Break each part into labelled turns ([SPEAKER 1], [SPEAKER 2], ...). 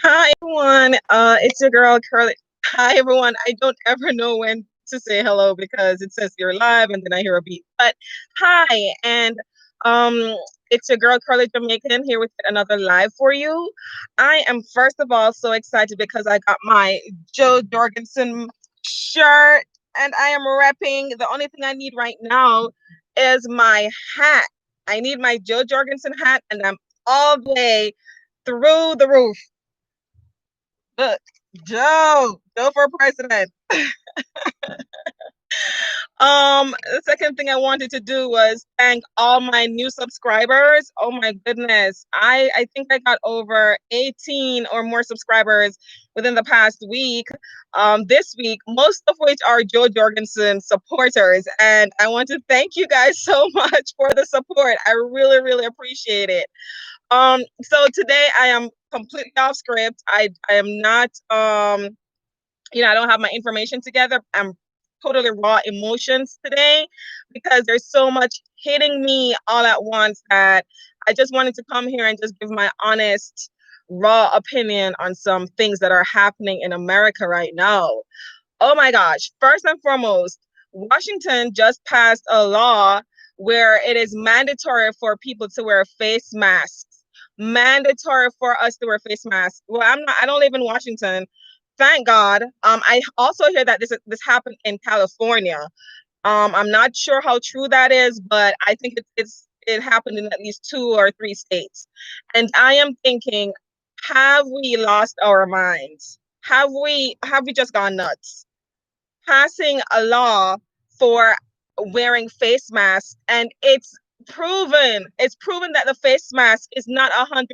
[SPEAKER 1] Hi everyone. It's your girl Curly. Hi everyone. I don't ever know when to say hello because it says you're live and then I hear a beep. But hi, and um, it's your girl Curly Jamaican here with another live for you. I am first of all so excited because I got my Jo Jorgensen shirt and I am repping. The only thing I need right now is my hat. I need my Jo Jorgensen hat, and I'm all the way through the roof. Look, Joe for president. The second thing I wanted to do was thank all my new subscribers. Oh my goodness. I think I got over 18 or more subscribers within the past week. This week, most of which are Jo Jorgensen supporters. And I want to thank you guys so much for the support. I really, really appreciate it. So today I am completely off script. I am not I don't have my information together. I'm totally raw emotions today because there's so much hitting me all at once that I just wanted to come here and just give my honest, raw opinion on some things that are happening in America right now. Oh my gosh. First and foremost, Washington just passed a law where it is mandatory for people to wear face masks. Mandatory for us to wear face masks. Well, I don't live in Washington. Thank God. I also hear that this happened in California. I'm not sure how true that is, but I think it happened in at least 2 or 3 states. And I am thinking, have we lost our minds? Have we just gone nuts? Passing a law for wearing face masks, and it's proven that the face mask is not 100%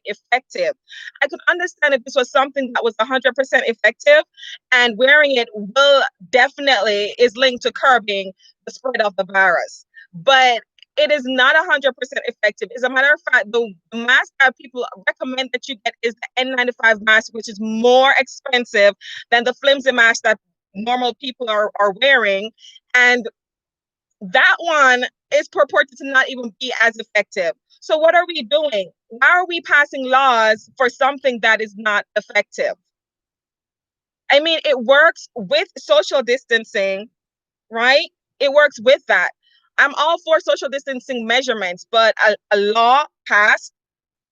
[SPEAKER 1] effective. I could understand if this was something that was 100% effective, and wearing it will definitely is linked to curbing the spread of the virus, but it is not 100% effective. As a matter of fact, the mask that people recommend that you get is the N95 mask, which is more expensive than the flimsy mask that normal people are wearing. And that one is purported to not even be as effective. So what are we doing? Why are we passing laws for something that is not effective? I mean, it works with social distancing, right? It works with that. I'm all for social distancing measurements, but a law passed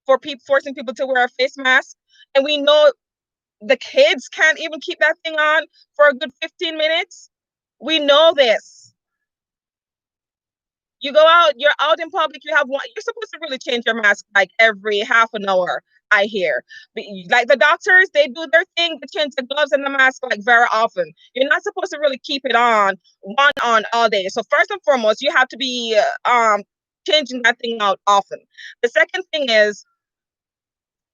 [SPEAKER 1] for people forcing people to wear a face mask, and we know the kids can't even keep that thing on for a good 15 minutes. We know this. You go out, you're out in public, you have one, you're supposed to really change your mask like every half an hour, I hear. Like the doctors, they do their thing, they change the gloves and the mask like very often. You're not supposed to really keep it on all day. So first and foremost, you have to be changing that thing out often. The second thing is,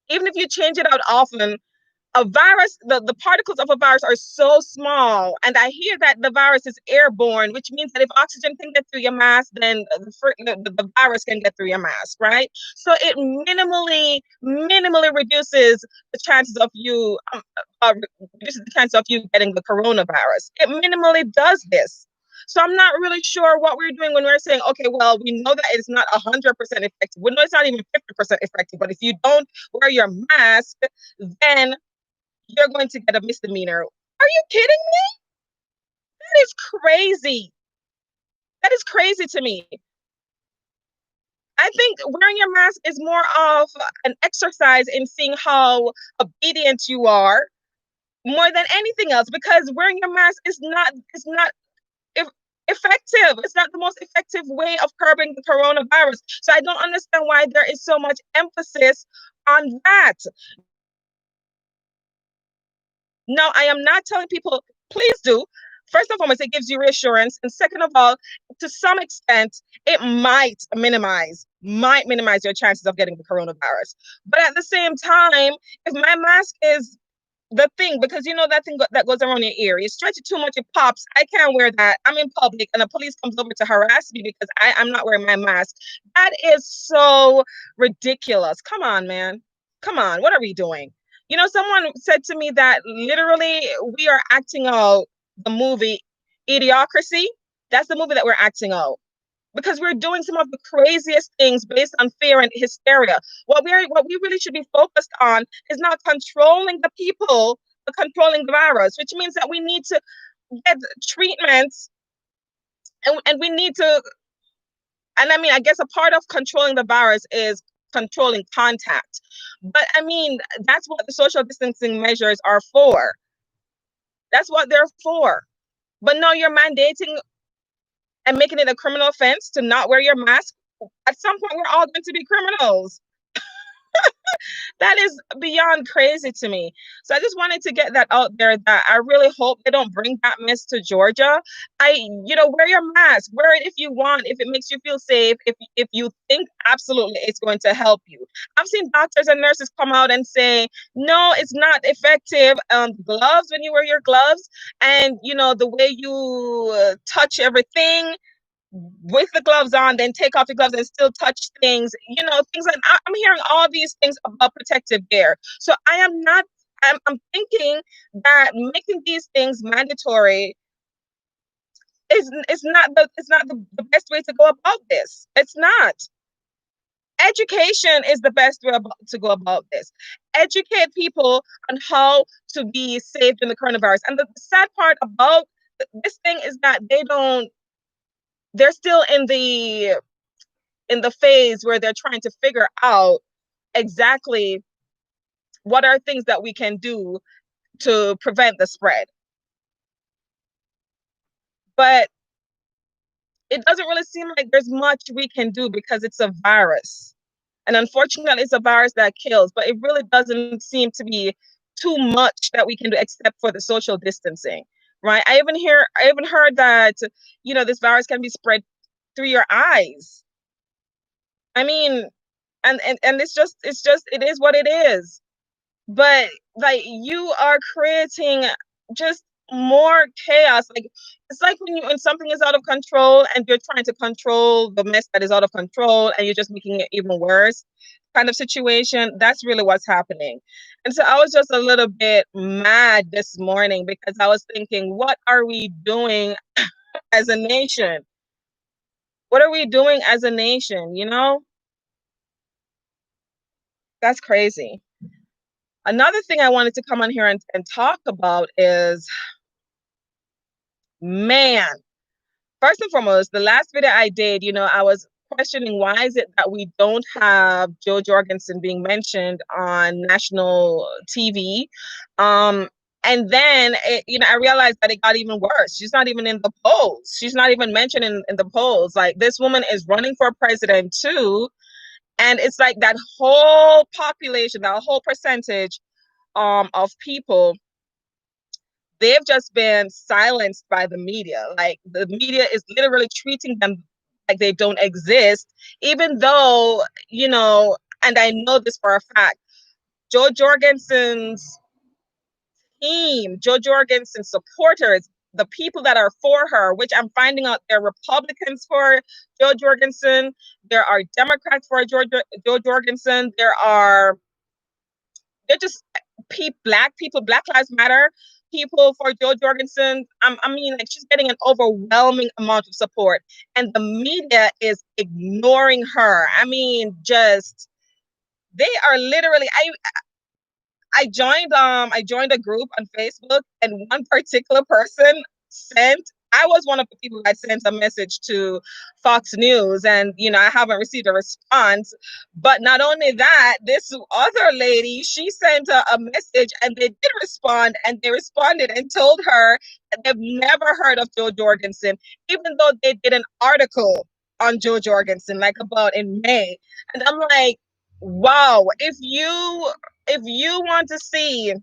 [SPEAKER 1] even if you change it out often, a virus, the particles of a virus are so small. And I hear that the virus is airborne, which means that if oxygen can get through your mask, then the virus can get through your mask, right? So it minimally reduces the chances of you, reduces the chance of you getting the coronavirus. It minimally does this. So I'm not really sure what we're doing when we're saying, okay, well, we know that it's not 100% effective. We know it's not even 50% effective. But if you don't wear your mask, then you're going to get a misdemeanor. Are you kidding me? That is crazy. That is crazy to me. I think wearing your mask is more of an exercise in seeing how obedient you are more than anything else, because wearing your mask is not effective. It's not the most effective way of curbing the coronavirus. So I don't understand why there is so much emphasis on that. No, I am not telling people, please do. First and foremost, it gives you reassurance. And second of all, to some extent, it might minimize your chances of getting the coronavirus. But at the same time, if my mask is the thing, because you know that thing that goes around your ear, you stretch it too much, it pops. I can't wear that. I'm in public and the police comes over to harass me because I'm not wearing my mask. That is so ridiculous. Come on, man. Come on. What are we doing? Someone said to me that literally we are acting out the movie Idiocracy. That's the movie that we're acting out. because we're doing some of the craziest things based on fear and hysteria. What we really should be focused on is not controlling the people, but controlling the virus, which means that we need to get treatments, and we need to, and I mean, I guess a part of controlling the virus is controlling contact. But I mean, that's what the social distancing measures are for. That's what they're for. But no, you're mandating and making it a criminal offense to not wear your mask. At some point, we're all going to be criminals. That is beyond crazy to me. So I just wanted to get that out there, that I really hope they don't bring that mess to Georgia. Wear your mask, wear it if you want, if it makes you feel safe, if you think absolutely it's going to help you. I've seen doctors and nurses come out and say, no, it's not effective. Gloves, when you wear your gloves, and the way you touch everything with the gloves on, then take off the gloves and still touch things, things like I'm hearing all these things about protective gear. So I'm thinking that making these things mandatory is not the best way to go about this. It's not. Education is the best way to go about this. Educate people on how to be safe in the coronavirus. And the sad part about this thing is that they're still in the phase where they're trying to figure out exactly what are things that we can do to prevent the spread. But it doesn't really seem like there's much we can do, because it's a virus. And unfortunately, it's a virus that kills, but it really doesn't seem to be too much that we can do except for the social distancing, right? I even heard that, this virus can be spread through your eyes. I mean, and it is what it is. But like, you are creating just more chaos. Like, it's like when something is out of control and you're trying to control the mess that is out of control, and you're just making it even worse, kind of situation. That's really what's happening. And so I was just a little bit mad this morning, because I was thinking, what are we doing as a nation? What are we doing as a nation? That's crazy. Another thing I wanted to come on here and talk about is, man, first and foremost, the last video I did, I was questioning, why is it that we don't have Jo Jorgensen being mentioned on national TV? And then, I realized that it got even worse. She's not even in the polls. She's not even mentioned in the polls. Like, this woman is running for president too. And it's like that whole population, that whole percentage of people, they've just been silenced by the media. Like, the media is literally treating them like they don't exist, even though, and I know this for a fact, Jo Jorgensen's team, Jo Jorgensen's supporters, the people that are for her, which I'm finding out they're Republicans for Jo Jorgensen, there are Democrats for Jo Jorgensen, they're just black people, Black Lives Matter people for Jo Jorgensen. I mean, like, she's getting an overwhelming amount of support, and the media is ignoring her. I mean, they are literally. I joined a group on Facebook, and one particular person I was one of the people that sent a message to Fox News, and I haven't received a response. But not only that, this other lady, she sent a message, and they did respond, and they responded and told her that they've never heard of Jo Jorgensen, even though they did an article on Jo Jorgensen, like, about in May. And I'm like, wow, if you want to see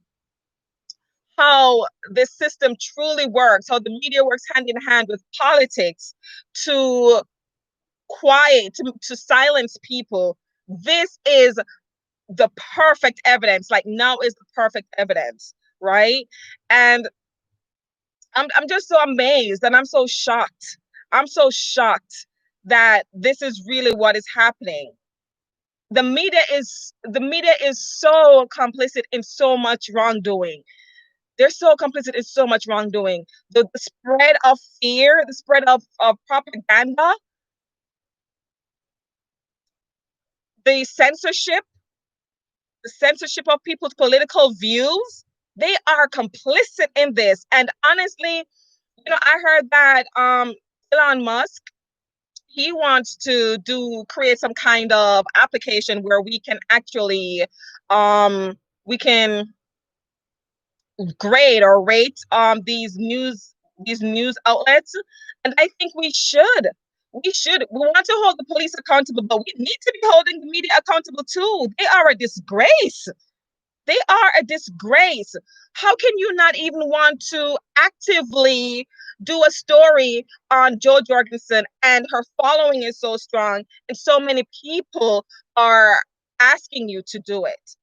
[SPEAKER 1] how this system truly works, how the media works hand in hand with politics to to silence people, this is the perfect evidence. Like, now is the perfect evidence, right? And I'm just so amazed, and I'm so shocked. I'm so shocked that this is really what is happening. The media is so complicit in so much wrongdoing. They're so complicit in so much wrongdoing. The spread of fear, the spread of propaganda, the censorship of people's political views, they are complicit in this. And honestly, I heard that Elon Musk, he wants to create some kind of application where we can actually we can grade or rate these news outlets. And I think we want to hold the police accountable, but we need to be holding the media accountable too. They are a disgrace. They are a disgrace. How can you not even want to actively do a story on Jo Jorgensen, and her following is so strong and so many people are asking you to do it?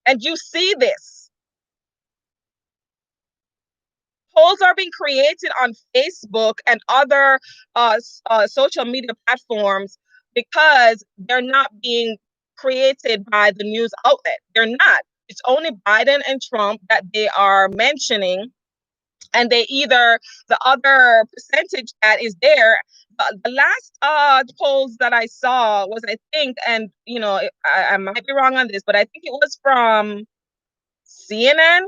[SPEAKER 1] And you see this. Polls are being created on Facebook and other social media platforms because they're not being created by the news outlet. They're not. It's only Biden and Trump that they are mentioning, and the other percentage that is there. The last polls that I saw was, I think, and I might be wrong on this, but I think it was from CNN.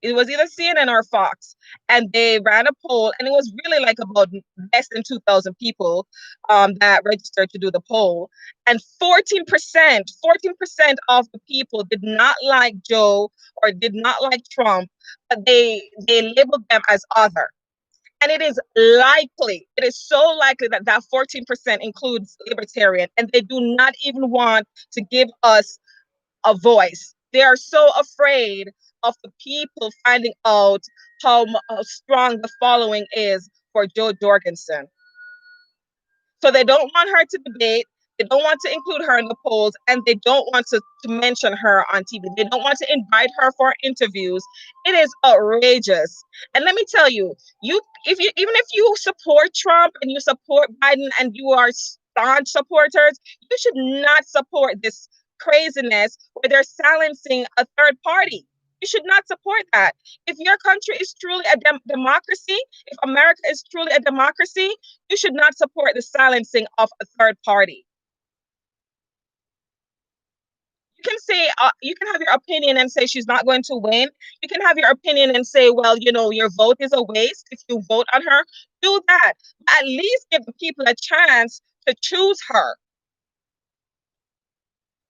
[SPEAKER 1] It was either CNN or Fox, and they ran a poll, and it was really like about less than 2,000 people that registered to do the poll, and 14% of the people did not like Joe or did not like Trump, but they labeled them as other. And it is so likely that that 14% includes libertarian, and they do not even want to give us a voice. They are so afraid of the people finding out how strong the following is for Jo Jorgensen. So they don't want her to debate. They don't want to include her in the polls, and they don't want to mention her on TV. They don't want to invite her for interviews. It is outrageous. And let me tell you, even if you support Trump and you support Biden and you are staunch supporters, you should not support this craziness where they're silencing a third party. You should not support that. If your country is truly a democracy, if America is truly a democracy, you should not support the silencing of a third party. You can have your opinion and say she's not going to win. You can have your opinion and say, well, your vote is a waste if you vote on her. Do that. At least give the people a chance to choose her.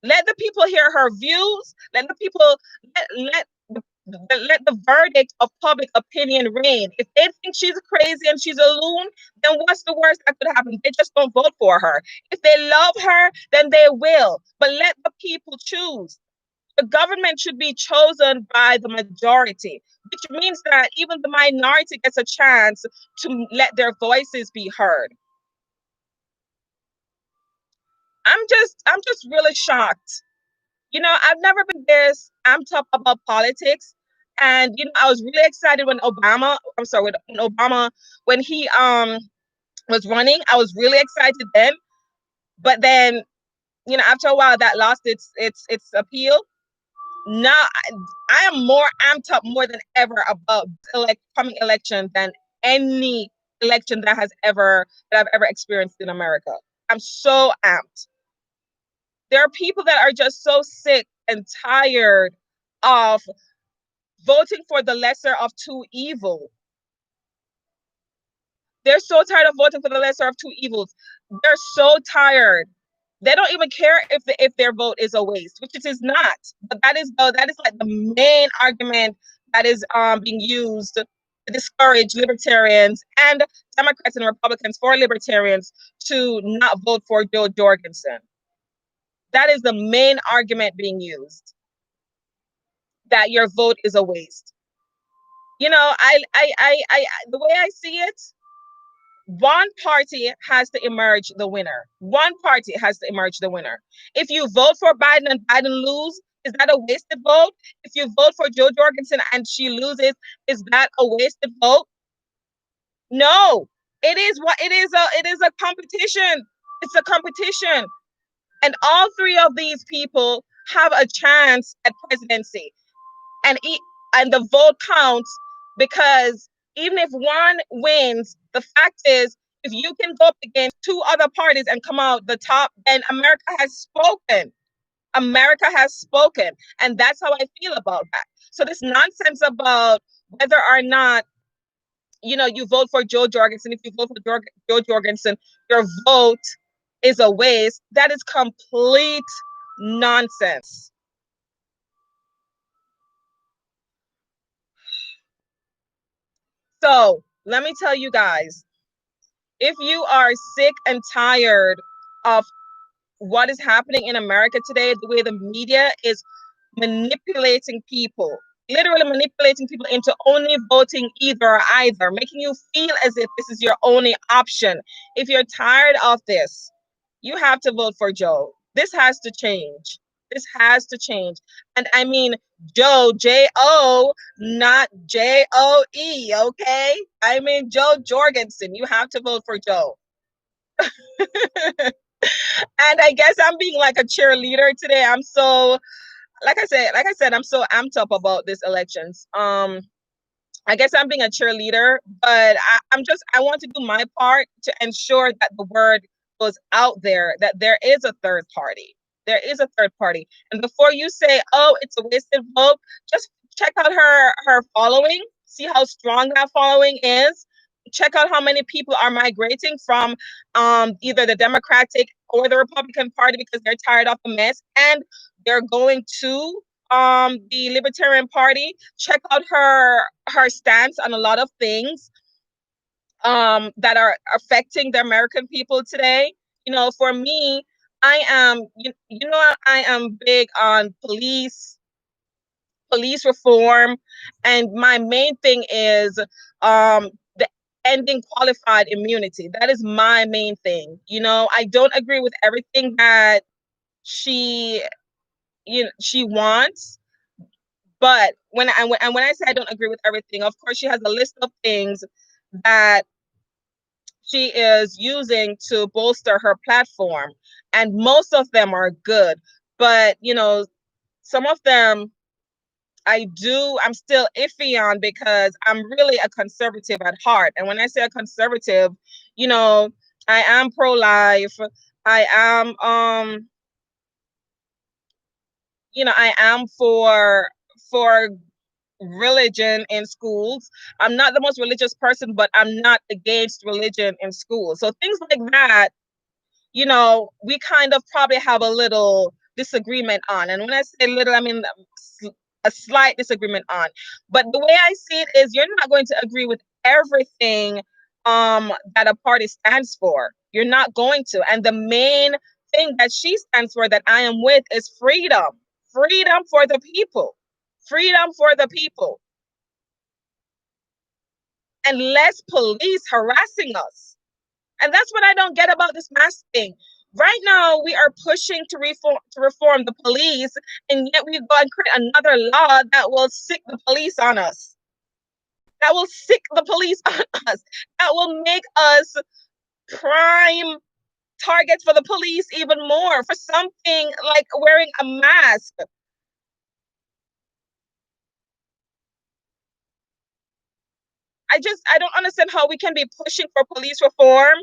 [SPEAKER 1] Let the people hear her views. Let the people let the verdict of public opinion reign. If they think she's crazy and she's a loon, then what's the worst that could happen? They just don't vote for her. If they love her, then they will. But let the people choose. The government should be chosen by the majority, which means that even the minority gets a chance to let their voices be heard. I'm just really shocked. I've never been this amped up about politics. And I was really excited when Obama, when he was running, I was really excited then. But then, after a while that lost its appeal. Now I am more amped up more than ever about coming election than any election that I've ever experienced in America. I'm so amped. There are people that are just so sick and tired of voting for the lesser of two evils. They're so tired of voting for the lesser of two evils. They're so tired. They don't even care if their vote is a waste, which it is not. But that is like the main argument that is being used to discourage libertarians and Democrats and Republicans for libertarians to not vote for Jo Jorgensen. That is the main argument being used, that your vote is a waste. The way I see it, one party has to emerge the winner. One party has to emerge the winner. If you vote for Biden and Biden lose, is that a wasted vote? If you vote for Jo Jorgensen and she loses, is that a wasted vote? No. It is a competition. It's a competition. And all three of these people have a chance at presidency. And the vote counts, because even if one wins, the fact is, If you can go up against two other parties and come out the top, then America has spoken. America has spoken. And that's how I feel about that. So this nonsense about whether or not, you vote for Jo Jorgensen. If you vote for Jo Jorgensen, your vote is a waste. That is complete nonsense. So let me tell you guys, if you are sick and tired of what is happening in America today, the way the media is manipulating people, literally manipulating people into only voting either or either, making you feel as if this is your only option. If you're tired of this, you have to vote for Jo. This has to change. This has to change. And I mean Jo, J-O, not J-O-E, okay? I mean Jo Jorgensen. You have to vote for Jo. And I guess I'm being like a cheerleader today. I'm so, like I said, I'm so amped up about this elections. I guess I'm being a cheerleader, but I want to do my part to ensure that the word goes out there that there is a third party. There is a third party. And before you say, oh, it's a wasted vote, just check out her following, see how strong that following is. Check out how many people are migrating from either the Democratic or the Republican Party because they're tired of the mess, and they're going to the Libertarian Party. Check out her stance on a lot of things that are affecting the American people today. For me, I am I am big on police reform, and my main thing is the ending qualified immunity. That is my main thing. I don't agree with everything that she she wants. But when I say I don't agree with everything, of course, she has a list of things that she is using to bolster her platform, and most of them are good. But some of them I'm still iffy on because I'm really a conservative at heart. And when I say a conservative, I am pro-life. I am I am for religion in schools. I'm not the most religious person, but I'm not against religion in schools. So things like that, we kind of probably have a little disagreement on. And when I say little, I mean a slight disagreement on. But the way I see it is you're not going to agree with everything that a party stands for. You're not going to. And the main thing that she stands for that I am with is freedom. Freedom for the people. Freedom for the people. And less police harassing us. And that's what I don't get about this mask thing. Right now, we are pushing to reform the police, and yet we go and create another law that will sick the police on us. That will sick the police on us. That will make us prime targets for the police even more for something like wearing a mask. I don't understand how we can be pushing for police reform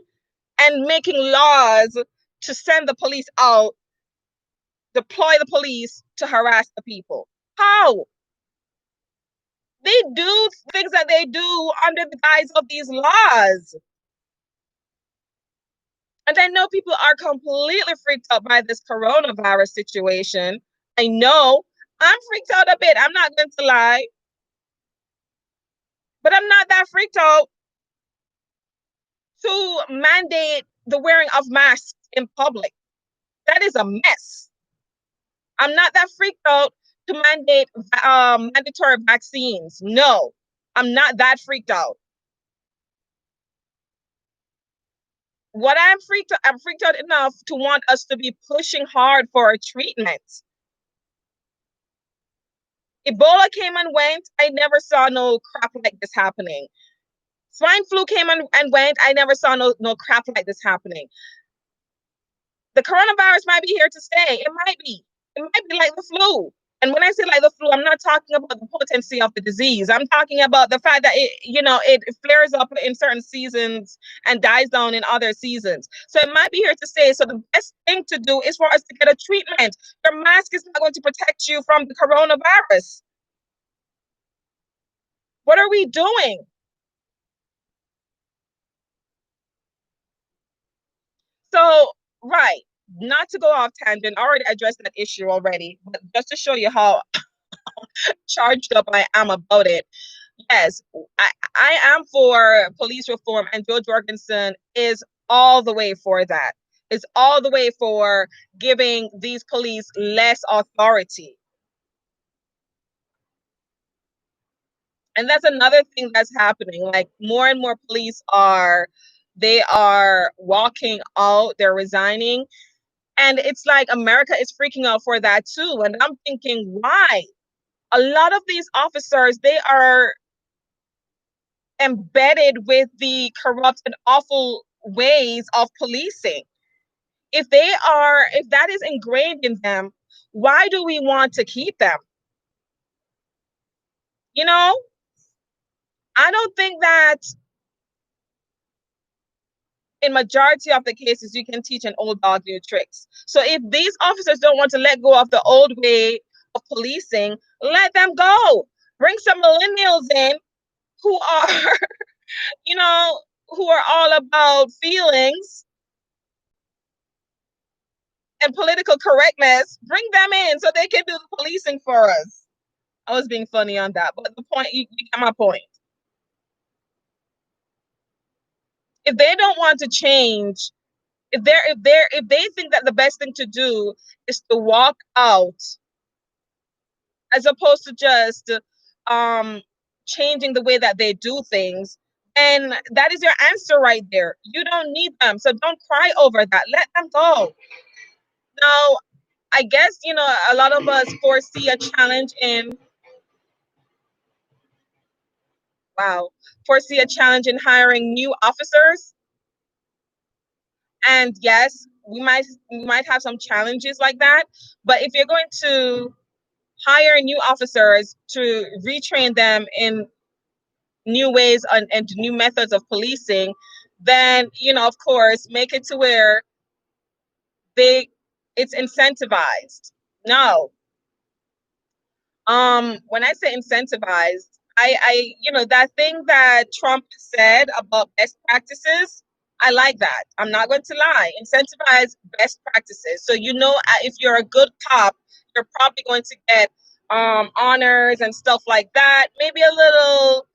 [SPEAKER 1] and making laws to send the police out, deploy the police to harass the people. How? They do things that they do under the guise of these laws. And I know people are completely freaked out by this coronavirus situation. I know I'm freaked out a bit. I'm not going to lie. But I'm not that freaked out to mandate the wearing of masks in public. That is a mess. I'm not that freaked out to mandate mandatory vaccines. No, I'm not that freaked out. I'm freaked out enough to want us to be pushing hard for a treatment. Ebola came and went. I never saw no crap like this happening. Swine flu came and went. I never saw no crap like this happening. The coronavirus might be here to stay. It might be. It might be like the flu. And when I say like the flu, I'm not talking about the potency of the disease. I'm talking about the fact that it flares up in certain seasons and dies down in other seasons. So it might be here to stay. So the best thing to do is for us to get a treatment. Your mask is not going to protect you from the coronavirus. What are we doing? So, right, not to go off tangent, I already addressed that issue already, but just to show you how charged up I am about it. Yes, I am for police reform, and Jo Jorgensen is all the way for that. Is all the way for giving these police less authority. And that's another thing that's happening. Like more and more police they are walking out, they're resigning. And it's like America is freaking out for that too. And I'm thinking, why? A lot of these officers, they are embedded with the corrupt and awful ways of policing. If that is ingrained in them, why do we want to keep them? You know, I don't think that in majority of the cases you can teach an old dog new tricks. So if these officers don't want to let go of the old way of policing, let them go. Bring some millennials in who are, you know, who are all about feelings and political correctness. Bring them in so they can do the policing for us. I was being funny on that, but the point, you get my point. If they don't want to change, if they think that the best thing to do is to walk out as opposed to just um changing the way that they do things, and that is your answer right there. You don't need them, so don't cry over that. Let them go. Now, I guess a lot of us foresee a challenge in wow, foresee a challenge in hiring new officers. And yes, we might have some challenges like that. But if you're going to hire new officers to retrain them in new ways and new methods of policing, then of course, make it to where they it's incentivized. No, when I say incentivized, that thing that Trump said about best practices, I like that. I'm not going to lie. Incentivize best practices. So if you're a good cop, you're probably going to get honors and stuff like that. Maybe a little,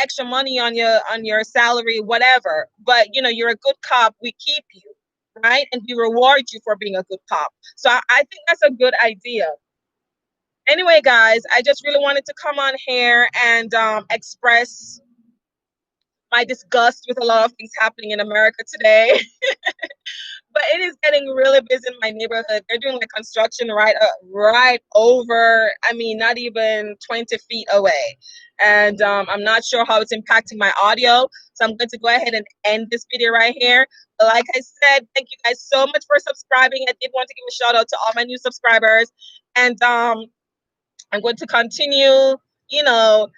[SPEAKER 1] extra money on your salary, whatever. But you're a good cop, we keep you, right? And we reward you for being a good cop. So I think that's a good idea. Anyway, guys, I just really wanted to come on here and express my disgust with a lot of things happening in America today. But it is getting really busy in my neighborhood. They're doing the construction right over, I mean, not even 20 feet away. And I'm not sure how it's impacting my audio. So I'm going to go ahead and end this video right here. But like I said, thank you guys so much for subscribing. I did want to give a shout out to all my new subscribers. And I'm going to continue, you know,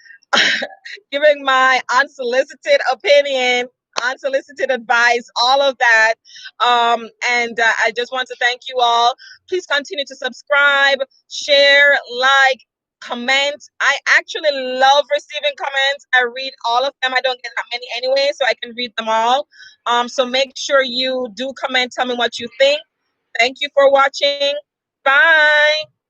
[SPEAKER 1] giving my unsolicited opinion, unsolicited advice, all of that. And I just want to thank you all. Please continue to subscribe, share, like, comment. I actually love receiving comments. I read all of them. I don't get that many anyway, so I can read them all. So make sure you do comment. Tell me what you think. Thank you for watching. Bye.